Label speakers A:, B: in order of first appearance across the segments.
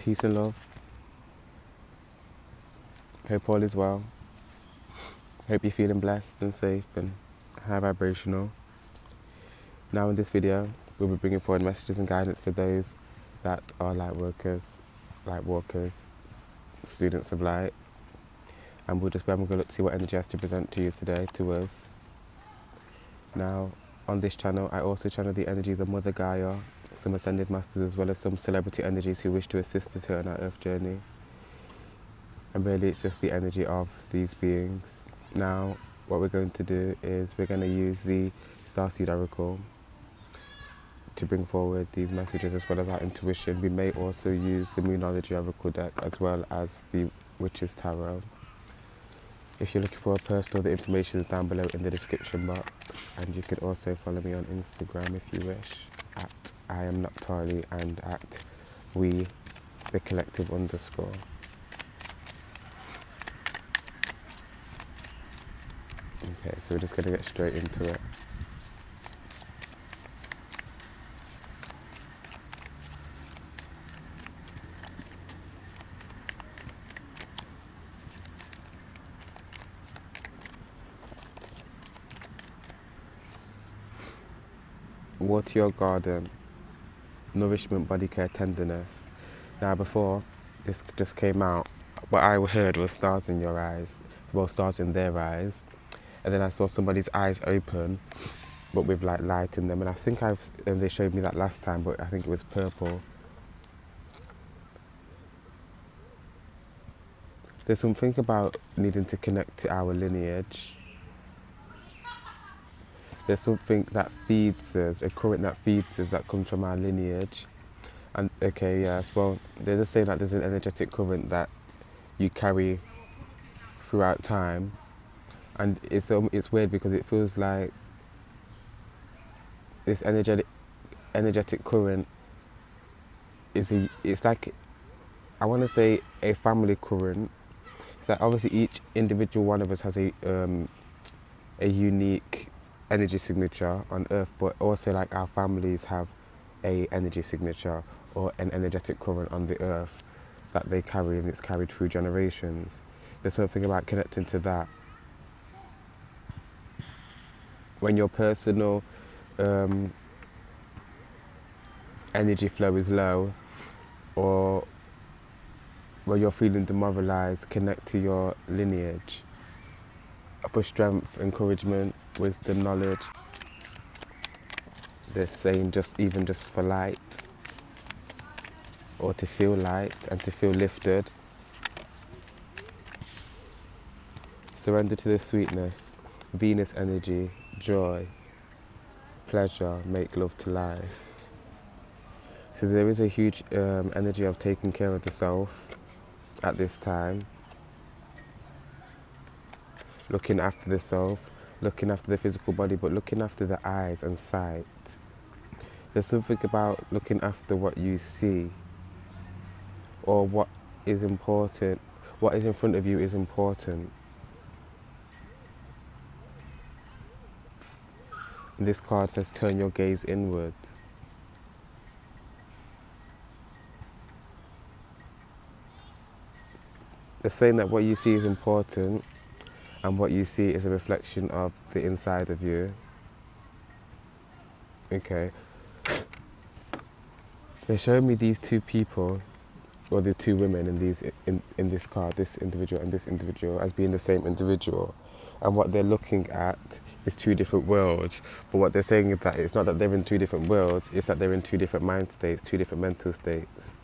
A: Peace and love. Hope all is well. Hope you're feeling blessed and safe and high vibrational. Now in this video, we'll be bringing forward messages and guidance for those that are LightWorkers, students of light. And we'll just be having a look to see what energy has to present to you today, to us. Now, on this channel, I also channel the energies of Mother Gaia, some ascended masters, as well as some celebrity energies who wish to assist us here on our earth journey. And really it's just the energy of these beings. Now, what we're going to do is we're going to use the Starseed Oracle to bring forward these messages, as well as our intuition. We may also use the Moonology Oracle deck, as well as the Witch's Tarot. If you're looking for a personal, the information is down below in the description box. And you can also follow me on Instagram if you wish, at I am Naphtali and at we the collective _. Okay, so we're just going to get straight into it. Water your garden, nourishment, body care, tenderness. Now before this just came out, what I heard was stars in your eyes, well, stars in their eyes, and then I saw somebody's eyes open, but with like light in them, and I think and they showed me that last time, but I think it was purple. There's something about needing to connect to our lineage. There's something that feeds us, a current that feeds us that comes from our lineage. And okay, yes, well, they're just saying that there's an energetic current that you carry throughout time. And it's weird because it feels like this energetic current it's like, I want to say a family current. It's like obviously each individual one of us has a unique energy signature on earth, but also like our families have a energy signature or an energetic current on the earth that they carry, and it's carried through generations. There's something about connecting to that. When your personal energy flow is low, or when you're feeling demoralized, connect to your lineage for strength, encouragement, wisdom, knowledge. They're saying just for light, or to feel light and to feel lifted. Surrender to the sweetness, Venus energy, joy, pleasure, make love to life. So there is a huge energy of taking care of the self at this time. Looking after the self, looking after the physical body, but looking after the eyes and sight. There's something about looking after what you see, or what is important. What is in front of you is important. And this card says, turn your gaze inward. They're saying that what you see is important, and what you see is a reflection of the inside of you. Okay. They're showing me these two people, or the two women in this card, this individual and this individual, as being the same individual. And what they're looking at is two different worlds. But what they're saying is that it's not that they're in two different worlds, it's that they're in two different mind states, two different mental states.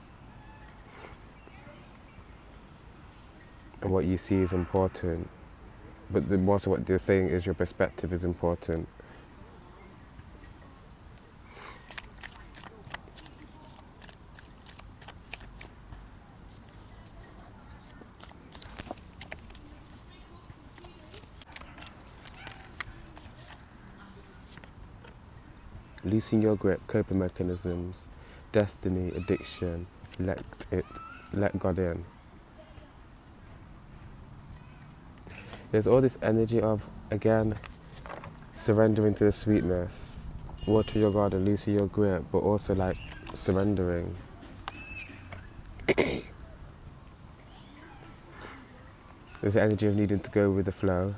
A: And what you see is important. But also what they're saying is your perspective is important. Loosen your grip, coping mechanisms, destiny, addiction, let God in. There's all this energy of, again, surrendering to the sweetness. Water your garden, loosen your grip, but also like surrendering. There's the energy of needing to go with the flow.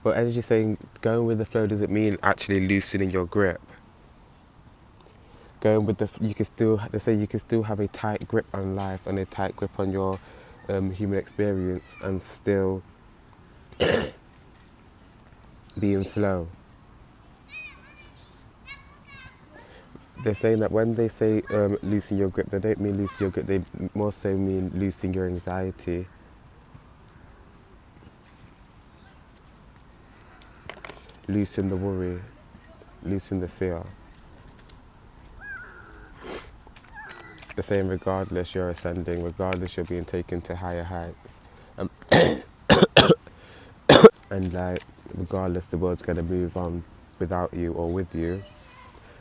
A: But energy saying going with the flow doesn't mean actually loosening your grip. Going with the, you can still, they say you can still have a tight grip on life and a tight grip on your human experience and still be in flow. They're saying that when they say loosen your grip, they don't mean loosen your grip, they more so mean loosen your anxiety. Loosen the worry, loosen the fear. They're saying regardless you're ascending, regardless you're being taken to higher heights. And like, regardless the world's going to move on without you or with you.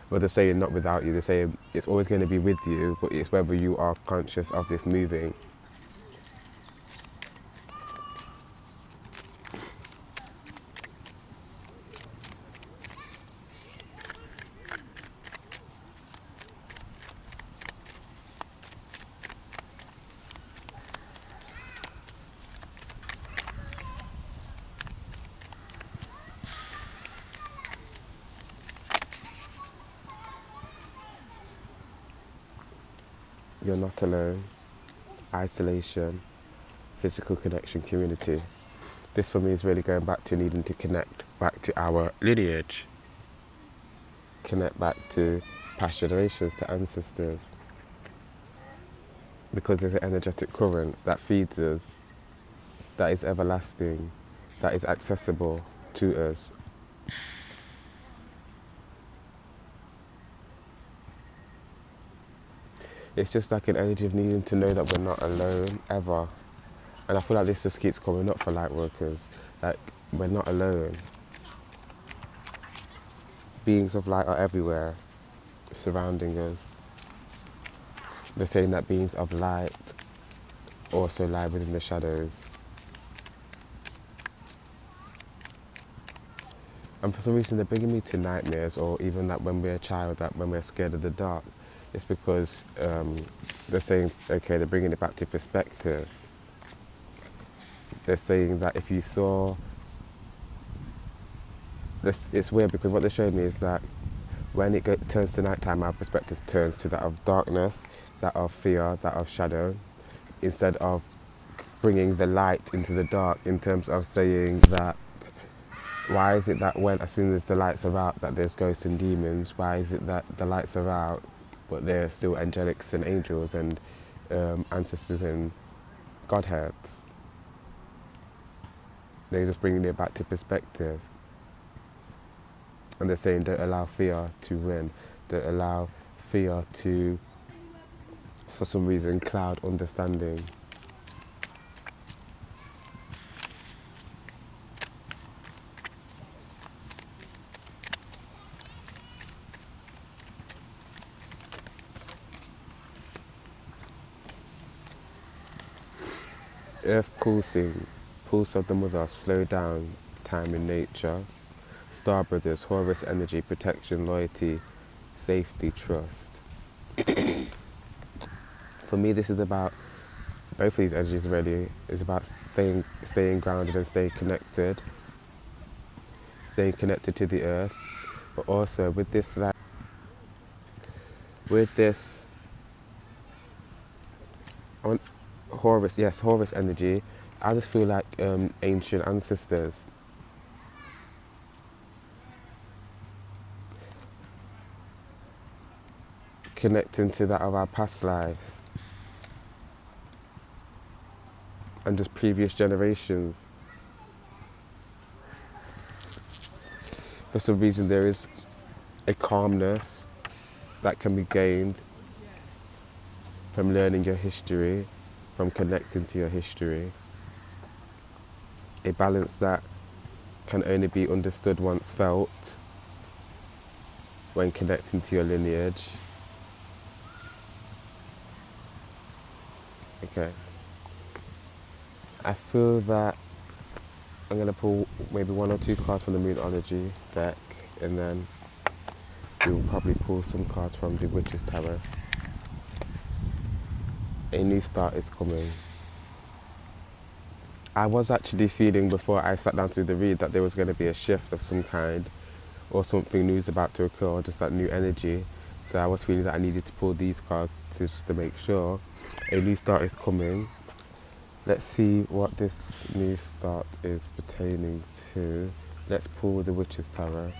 A: Well, they're saying not without you, they're saying it's always going to be with you, but it's whether you are conscious of this moving. You're not alone. Isolation, physical connection, community. This for me is really going back to needing to connect back to our lineage. Connect back to past generations, to ancestors. Because there's an energetic current that feeds us, that is everlasting, that is accessible to us. It's just like an energy of needing to know that we're not alone, ever. And I feel like this just keeps coming up for Lightworkers. Like, we're not alone. Beings of light are everywhere, surrounding us. They're saying that beings of light also lie within the shadows. And for some reason they're bringing me to nightmares, or even that when we're a child, that when we're scared of the dark, it's because they're saying, okay, they're bringing it back to perspective. They're saying that if you saw, this, it's weird because what they're showing me is that when it turns to nighttime, our perspective turns to that of darkness, that of fear, that of shadow, instead of bringing the light into the dark, in terms of saying that, why is it that when, as soon as the lights are out, that there's ghosts and demons? Why is it that the lights are out, but there are still angelics and angels and ancestors and godheads? They're just bringing it back to perspective. And they're saying don't allow fear to win. Don't allow fear to, for some reason, cloud understanding. Earth pulsing, pulse of the mother, slow down, time in nature. Star brothers, Horus energy, protection, loyalty, safety, trust. For me, this is about, both of these energies really, is about staying grounded and staying connected to the earth, but also with this, like, with this, Horus, yes, Horus energy, I just feel like ancient ancestors. Connecting to that of our past lives and just previous generations. For some reason there is a calmness that can be gained from learning your history, from connecting to your history. A balance that can only be understood once felt when connecting to your lineage. Okay. I feel that I'm going to pull maybe one or two cards from the Moonology deck, and then we'll probably pull some cards from the Witch's Tarot. A new start is coming. I was actually feeling before I sat down to the read that there was going to be a shift of some kind, or something new is about to occur, or just that new energy. So I was feeling that I needed to pull these cards just to make sure a new start is coming. Let's see what this new start is pertaining to. Let's pull the Witch's Tarot.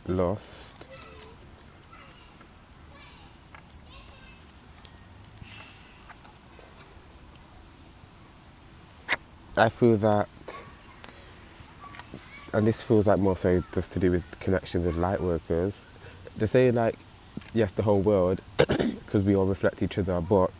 A: Lost. I feel that, and this feels like more so just to do with connection with Lightworkers. They say like, yes, the whole world, because we all reflect each other, but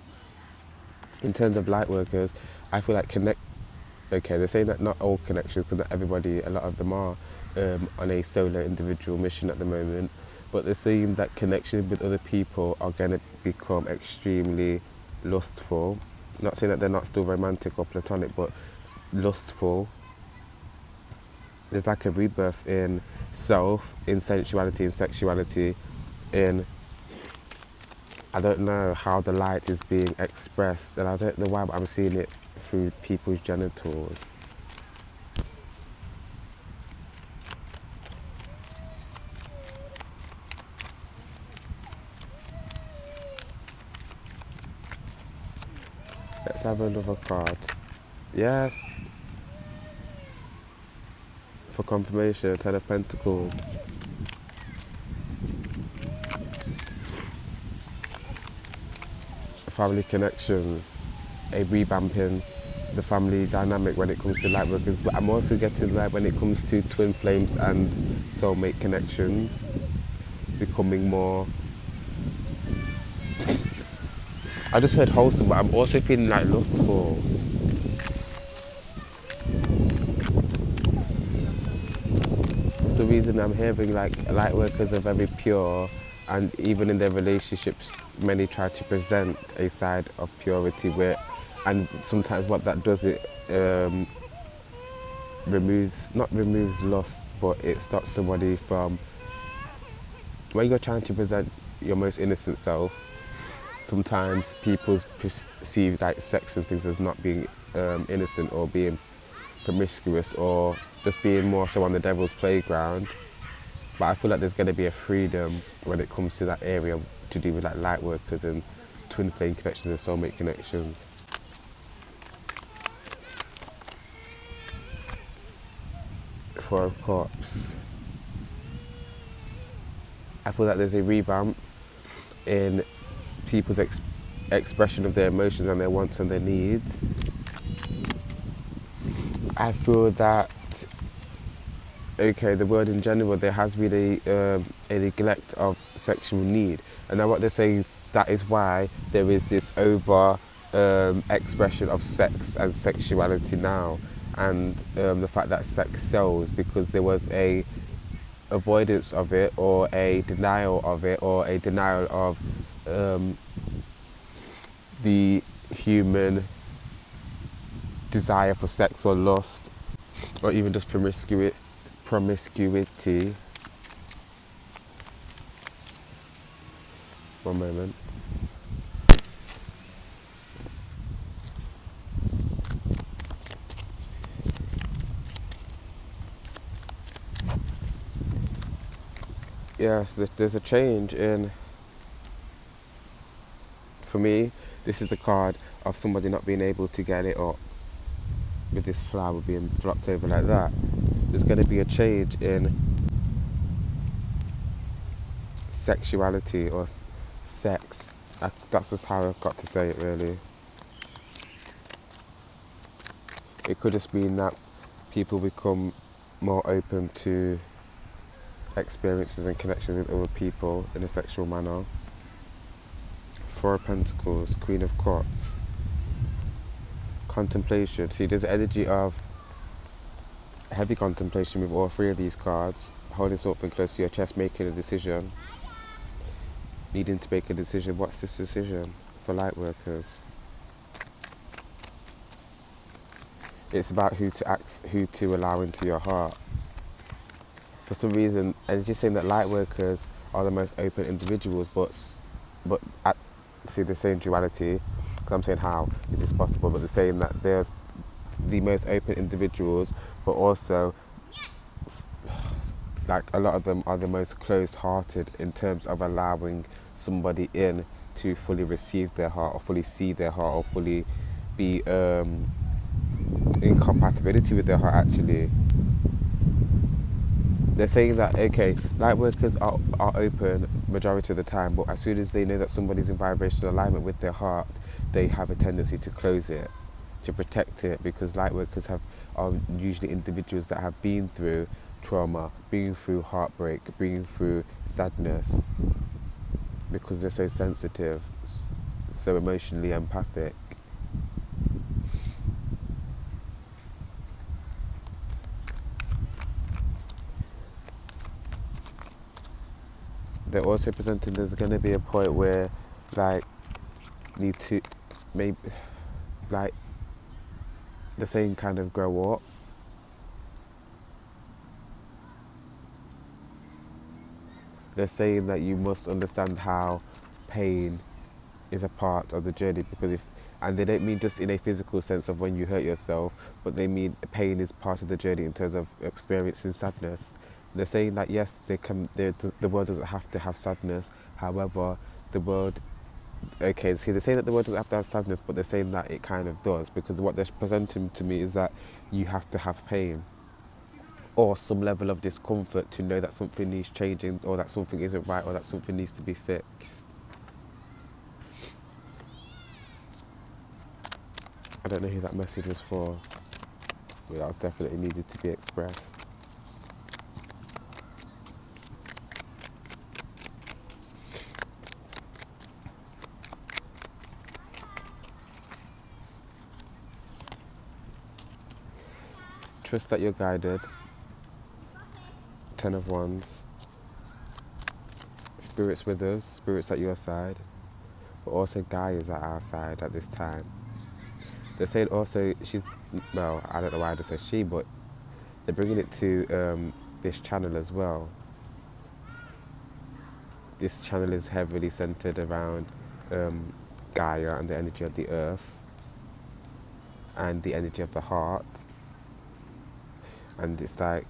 A: in terms of Lightworkers, I feel like okay, they're saying that not all connections, because not everybody, a lot of them are on a solo individual mission at the moment, but they're saying that connection with other people are going to become extremely lustful. Not saying that they're not still romantic or platonic, but lustful. There's like a rebirth in self, in sensuality, in sexuality, in, I don't know how the light is being expressed, and I don't know why, but I'm seeing it through people's genitals. Let's have another card. Yes. For confirmation, Ten of Pentacles. Family connections. A revamping the family dynamic when it comes to Lightworkers. But I'm also getting like when it comes to twin flames and soulmate connections, becoming more, I just heard wholesome, but I'm also feeling like lustful. That's the reason I'm hearing like Lightworkers are very pure, and even in their relationships, many try to present a side of purity where, and sometimes what that does, it not removes lust, but it stops somebody from, when you're trying to present your most innocent self, sometimes people perceive like sex and things as not being innocent, or being promiscuous, or just being more so on the devil's playground. But I feel like there's going to be a freedom when it comes to that area to do with like Lightworkers and twin flame connections and soulmate connections. Four of Cups. I feel like there's a revamp in people's expression of their emotions and their wants and their needs. I feel that, okay, the world in general, there has been a neglect of sexual need, and now what they're saying, that is why there is this over expression of sex and sexuality now, and the fact that sex sells, because there was a avoidance of it, or a denial of it, or a denial of the human desire for sex or lust, or even just promiscuity. One moment. Yes, there's a change in, for me, this is the card of somebody not being able to get it up, with this flower being flopped over like that. There's going to be a change in sexuality, or sex. That's just how I've got to say it, really. It could just mean that people become more open to experiences and connections with other people in a sexual manner. Four of Pentacles, Queen of Cups. contemplation. See, there's the energy of heavy contemplation with all three of these cards, holding something close to your chest, making a decision, needing to make a decision. What's this decision for Lightworkers? It's about who to allow into your heart. For some reason, and just saying that Lightworkers are the most open individuals, but see, they're saying duality, because I'm saying how is this possible, but they're saying that they're the most open individuals, but also like a lot of them are the most closed-hearted in terms of allowing somebody in to fully receive their heart, or fully see their heart, or fully be in compatibility with their heart. Actually, they're saying that, okay, Lightworkers are open majority of the time, but as soon as they know that somebody's in vibrational alignment with their heart, they have a tendency to close it, to protect it, because Lightworkers are usually individuals that have been through trauma, been through heartbreak, been through sadness, because they're so sensitive, so emotionally empathic. They're also presenting there's going to be a point where, like, need to, maybe, like, the same kind of grow up. They're saying that you must understand how pain is a part of the journey, because and they don't mean just in a physical sense of when you hurt yourself, but they mean pain is part of the journey in terms of experiencing sadness. They're saying that yes, the world doesn't have to have sadness. However, the world, okay, see, they're saying that the world doesn't have to have sadness, but they're saying that it kind of does, because what they're presenting to me is that you have to have pain or some level of discomfort to know that something needs changing, or that something isn't right, or that something needs to be fixed. I don't know who that message was for, but that was definitely needed to be expressed. Trust that you're guided. 10 of Wands. Spirits with us, spirits at your side, but also Gaia is at our side at this time. They said also she's, well, I don't know why I just said she, but they're bringing it to this channel as well. This channel is heavily centered around Gaia and the energy of the earth and the energy of the heart. And it's like,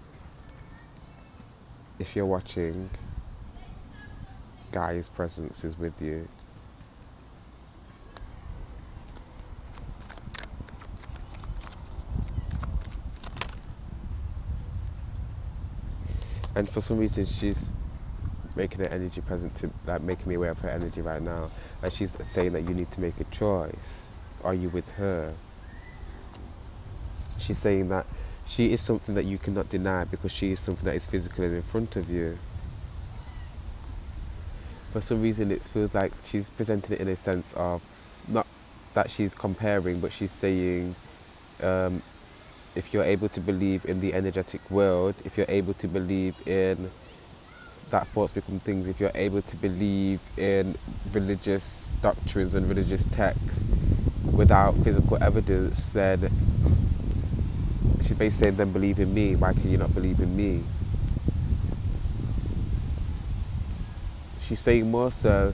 A: if you're watching, Gaia's presence is with you. And for some reason, she's making her energy present to, like, making me aware of her energy right now. And she's saying that you need to make a choice. Are you with her? She's saying that she is something that you cannot deny, because she is something that is physical and in front of you. For some reason, it feels like she's presenting it in a sense of, not that she's comparing, but she's saying, if you're able to believe in the energetic world, if you're able to believe in that thoughts become things, if you're able to believe in religious doctrines and religious texts without physical evidence, then she's basically saying, then believe in me. Why can you not believe in me? She's saying more so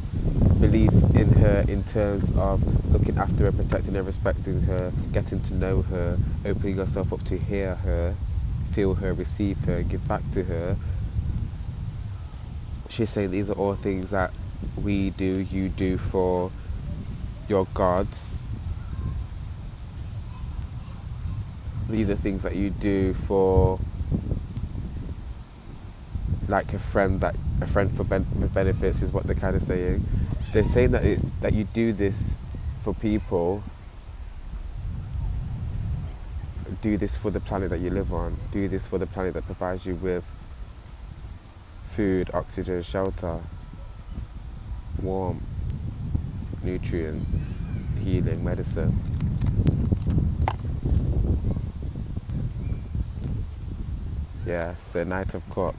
A: believe in her in terms of looking after her, protecting her, respecting her, getting to know her, opening yourself up to hear her, feel her, receive her, give back to her. She's saying these are all things that we do, you do for your gods. These are things that you do for, like, a friend for benefits is what they're kind of saying. They're saying that you do this for people, do this for the planet that you live on, do this for the planet that provides you with food, oxygen, shelter, warmth, nutrients, healing, medicine. Yes, so Knight of Cups.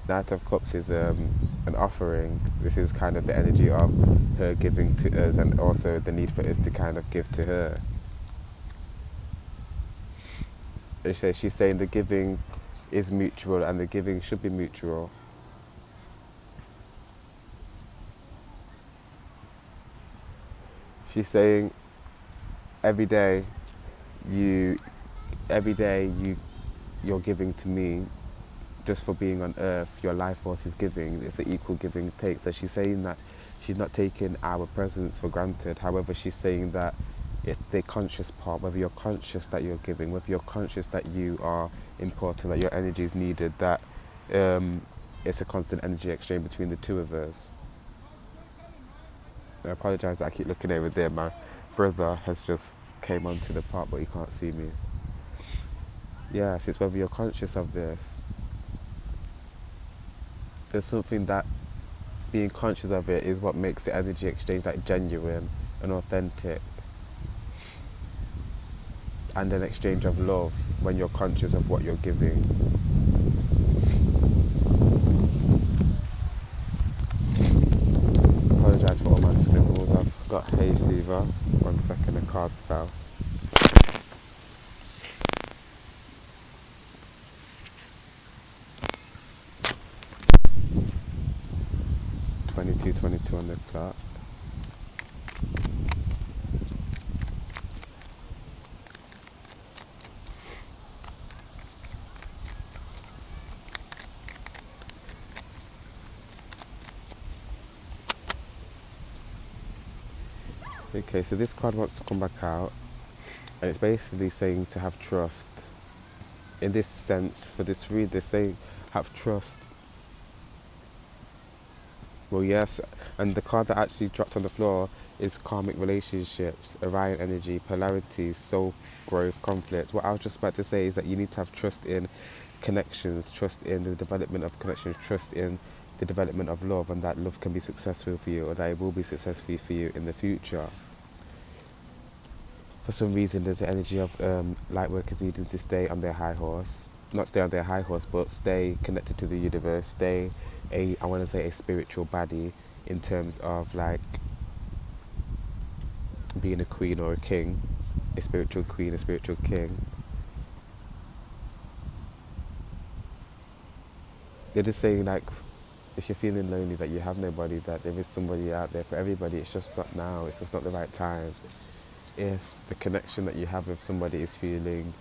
A: Knight of Cups is an offering. This is kind of the energy of her giving to us, and also the need for us to kind of give to her. She's saying the giving is mutual, and the giving should be mutual. She's saying every day you you're giving to me just for being on earth. Your life force is giving. It's the equal giving take. So she's saying that she's not taking our presence for granted. However, she's saying that it's the conscious part, whether you're conscious that you're giving, whether you're conscious that you are important, that your energy is needed, that it's a constant energy exchange between the two of us. I apologise that I keep looking over there. My brother has just came onto the part, but he can't see me. Yes, it's whether you're conscious of this. There's something that being conscious of it is what makes the energy exchange like genuine and authentic. And an exchange of love when you're conscious of what you're giving. Apologise for all my snivels. I've got hay fever. 1 second, the cards fell. $22 on the clock. Okay, so this card wants to come back out, and it's basically saying to have trust. In this sense, for this read, they're saying have trust. Well, yes, and the card that actually dropped on the floor is karmic relationships, Orion energy, polarities, soul growth, conflict. What I was just about to say is that you need to have trust in connections, trust in the development of connections, trust in the development of love, and that love can be successful for you, or that it will be successful for you in the future. For some reason, there's the energy of light workers needing to stay on their high horse. Not stay on their high horse, but stay connected to the universe, stay I want to say a spiritual body, in terms of like being a queen or a king, a spiritual queen, a spiritual king. They're just saying like, if you're feeling lonely, that you have nobody, that there is somebody out there for everybody. It's just not now, it's just not the right time. If the connection that you have with somebody is feeling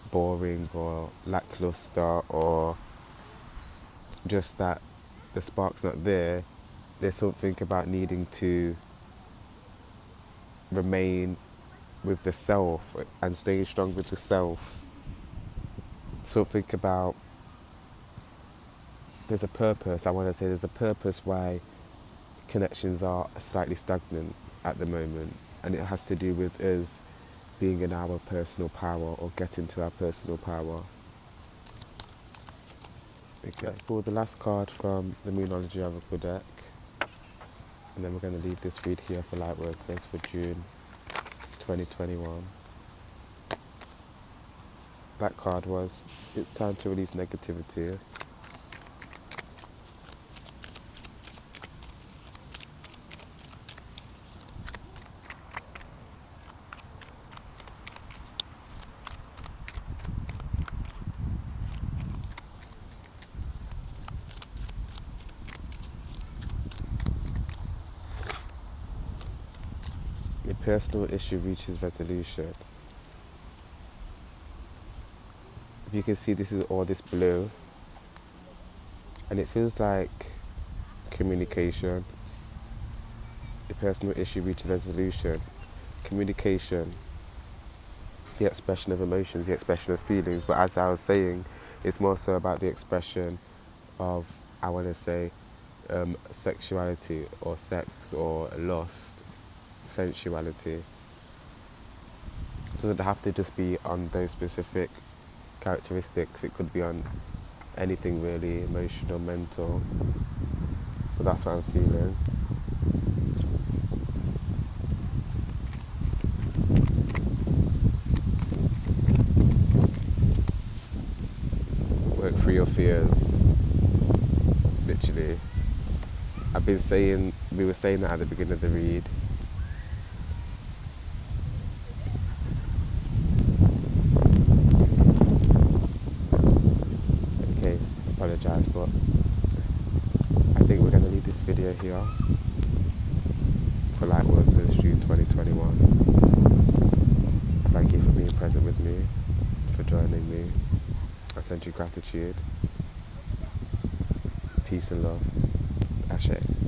A: boring or lackluster, or just that the spark's not there, there's something about needing to remain with the self and staying strong with the self. Something about, there's a purpose, I want to say there's a purpose why connections are slightly stagnant at the moment, and it has to do with us being in our personal power, or getting to our personal power. Okay, pull the last card from the Moonology Oracle deck, and then we're going to leave this read here for Lightworkers for June 2021. That card was, it's time to release negativity. A personal issue reaches resolution. If you can see, this is all this blue, and it feels like communication. A personal issue reaches resolution. Communication, the expression of emotions, the expression of feelings, but as I was saying, it's more so about the expression of, I want to say, sexuality or sex or lust, sensuality. It doesn't have to just be on those specific characteristics, it could be on anything really, emotional, mental, but that's what I'm feeling. Work fears. Literally. We were saying that at the beginning of the read. Okay, apologise, but I think we're going to leave this video here for LightWorkers June 2021. Thank you for being present with me, for joining me. I send you gratitude, peace and love. Ashe.